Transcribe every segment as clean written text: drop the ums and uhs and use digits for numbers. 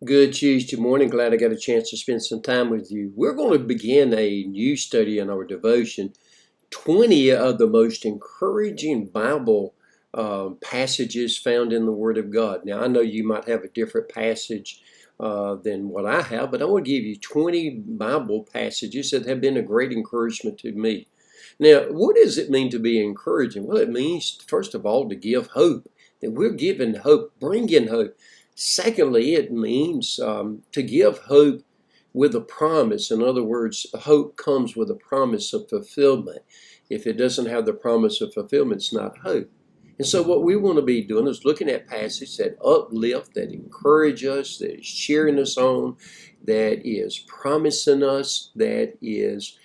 Good Tuesday morning. Glad I got a chance to spend some time with you. We're going to begin a new study in our devotion. 20 of the most encouraging Bible passages found in the Word of God. Now, I know you might have a different passage than what I have, but I want to give you 20 Bible passages that have been a great encouragement to me. Now, what does it mean to be encouraging? Well, it means, first of all, to give hope, that we're giving hope, bringing hope. Secondly, it means to give hope with a promise. In other words, hope comes with a promise of fulfillment. If it doesn't have the promise of fulfillment, it's not hope. And so what we want to be doing is looking at passages that uplift, that encourage us, that is cheering us on, that is promising us, that is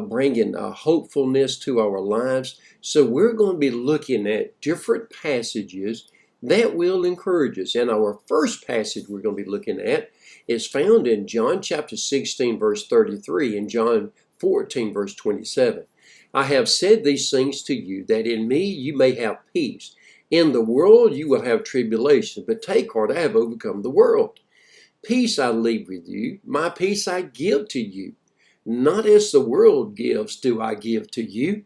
bringing a hopefulness to our lives. So we're going to be looking at different passages that will encourage us. And our first passage we're going to be looking at is found in John chapter 16, verse 33, and John 14, verse 27. I have said these things to you, that in me you may have peace. In the world you will have tribulation, but take heart, I have overcome the world. Peace I leave with you, my peace I give to you. Not as the world gives do I give to you.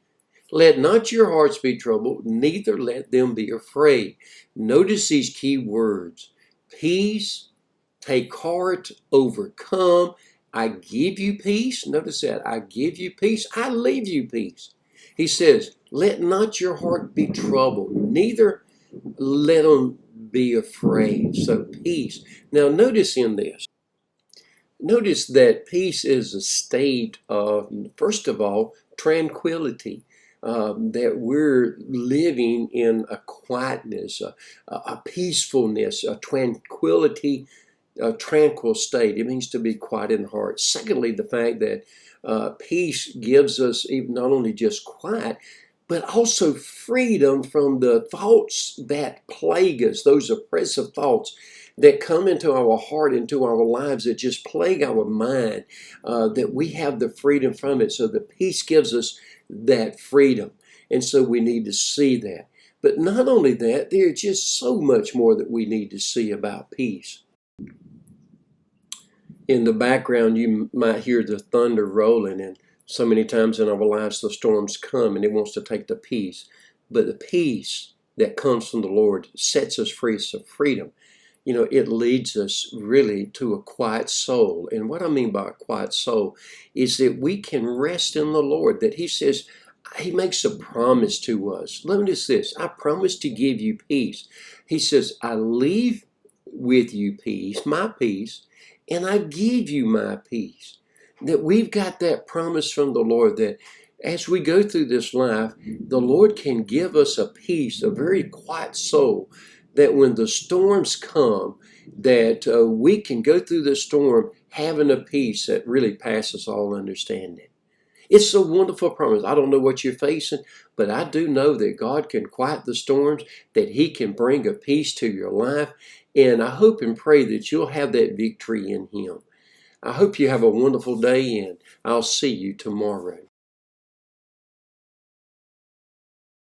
Let not your hearts be troubled, neither let them be afraid. Notice these key words. Peace, take heart, overcome. I give you peace. Notice that. I give you peace. I leave you peace. He says, let not your heart be troubled, neither let them be afraid. So peace. Now notice in this. Notice that peace is a state of, first of all, tranquility. That we're living in a quietness, a peacefulness, a tranquility, a tranquil state. It means to be quiet in heart. Secondly, the fact that peace gives us not only just quiet, but also freedom from the thoughts that plague us, those oppressive thoughts that come into our heart, into our lives, that just plague our mind, that we have the freedom from it. So the peace gives us that freedom. And so we need to see that. But not only that, there's just so much more that we need to see about peace. In the background, you might hear the thunder rolling, and so many times in our lives the storms come and it wants to take the peace. But the peace that comes from the Lord sets us free. So freedom, it leads us really to a quiet soul. And what I mean by a quiet soul is that we can rest in the Lord, that He says, He makes a promise to us. Notice this, I promise to give you peace. He says, I leave with you peace, my peace, and I give you my peace. That we've got that promise from the Lord that as we go through this life, the Lord can give us a peace, a very quiet soul, that when the storms come, that we can go through the storm having a peace that really passes all understanding. It's a wonderful promise. I don't know what you're facing, but I do know that God can quiet the storms, that He can bring a peace to your life, and I hope and pray that you'll have that victory in Him. I hope you have a wonderful day, and I'll see you tomorrow.